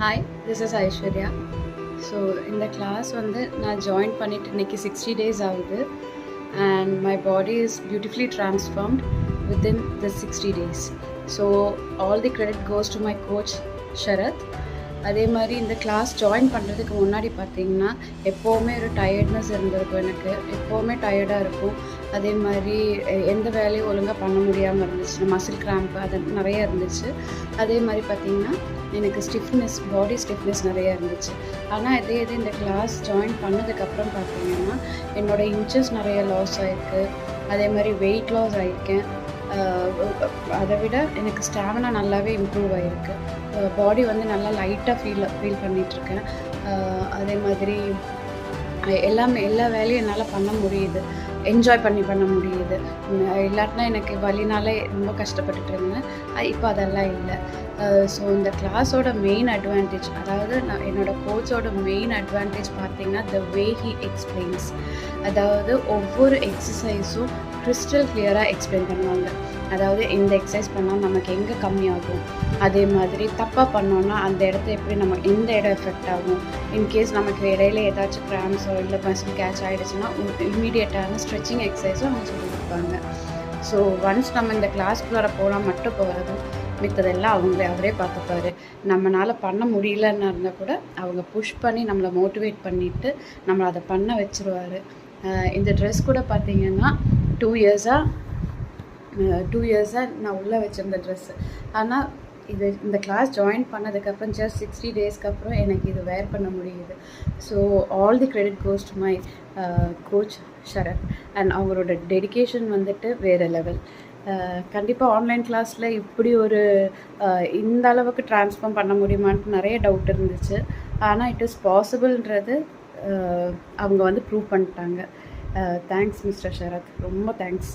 Hi, this is Aishwarya. So in the class வந்து நான் join பண்ணிட்டு இன்னைக்கு 60 days ஆகுது and my body is beautifully transformed within the 60 days. So all the credit goes to my coach Sharath. அதே மாதிரி இந்த class join பண்ணுறதுக்கு முன்னாடி பார்த்தீங்கன்னா எப்போவுமே ஒரு டயர்ட்னஸ் இருந்திருக்கும், எனக்கு எப்போவுமே டயர்டாக இருக்கும். அதே மாதிரி எந்த வேலையும் ஒழுங்காக பண்ண முடியாமல் இருந்துச்சு, மசில் கிராம்ப் அது நிறைய இருந்துச்சு. அதே மாதிரி பார்த்திங்கன்னா எனக்கு ஸ்டிஃப்னஸ், பாடி ஸ்டிஃப்னஸ் நிறையா இருந்துச்சு. ஆனால் இது இந்த கிளாஸ் ஜாயின் பண்ணதுக்கப்புறம் பார்த்திங்கன்னா என்னோடய இன்ச்சஸ் நிறைய லாஸ் ஆகிருக்கு. அதே மாதிரி வெயிட் லாஸ் ஆகிருக்கேன். அதை விட எனக்கு ஸ்டாமினா நல்லாவே இம்ப்ரூவ் ஆகிருக்கு. பாடி வந்து நல்லா லைட்டாக ஃபீல் பண்ணிகிட்ருக்கேன். அதே மாதிரி எல்லா வேலையும் என்னால் பண்ண முடியுது, என்ஜாய் பண்ண முடியுது. இல்லாட்டினா எனக்கு வலினாலே ரொம்ப கஷ்டப்பட்டுட்டு இருந்தேன். இப்போ அதெல்லாம் இல்லை. ஸோ இந்த கிளாஸோட மெயின் அட்வான்டேஜ், அதாவது என்னோடய கோச்சோட மெயின் அட்வான்டேஜ் பார்த்திங்கன்னா த வே ஹி எக்ஸ்பிளைன்ஸ். அதாவது ஒவ்வொரு எக்ஸசைஸும் கிறிஸ்டல் கிளியராக எக்ஸ்பிளைன் பண்ணுவாங்க. அதாவது இந்த எக்ஸசைஸ் பண்ணால் நமக்கு எங்கே கம்மியாகும், அதே மாதிரி தப்பாக பண்ணோன்னா அந்த இடத்த எப்படி எந்த இடம் எஃபெக்ட் ஆகும், இன்கேஸ் நமக்கு இடையில ஏதாச்சும் கிராம்ஸோ இல்லை மசில் கேட்ச் ஆகிடுச்சுன்னா இம்மீடியட்டான ஸ்ட்ரெச்சிங் எக்ஸசைஸும் அவங்க சொல்லி கொடுப்பாங்க. ஸோ ஒன்ஸ் நம்ம இந்த கிளாஸ்க்குள்ளார போனால் மட்டும் போகிறதும், மித்ததெல்லாம் அவரே பார்த்துப்பாரு. நம்மளால் பண்ண முடியலன்னு இருந்தால் கூட அவங்க புஷ் பண்ணி நம்மளை மோட்டிவேட் பண்ணிவிட்டு நம்மளை அதை பண்ண வச்சுருவார். இந்த ட்ரெஸ் கூட பார்த்திங்கன்னா 2 இயர்ஸாக நான் உள்ளே வச்சுருந்த ட்ரெஸ்ஸு. ஆனால் இந்த கிளாஸ் ஜாயின் பண்ணதுக்கப்புறம் ஜஸ்ட் 60 டேஸ்க்கு அப்புறம் எனக்கு இது வேர் பண்ண முடியுது. So all the credit goes to my coach Sharath. And அவங்களோட டெடிகேஷன் வந்துட்டு வேறு லெவல். கண்டிப்பாக ஆன்லைன் கிளாஸில் இப்படி ஒரு இந்த அளவுக்கு ட்ரான்ஸ்ஃபார்ம் பண்ண முடியுமான்ட்டு நிறைய டவுட் இருந்துச்சு. ஆனால் இட் இஸ் பாசிபிள்ன்றது அவங்க வந்து ப்ரூவ் பண்ணிட்டாங்க. தேங்க்ஸ் மிஸ்டர் ஷரத், ரொம்ப தேங்க்ஸ்.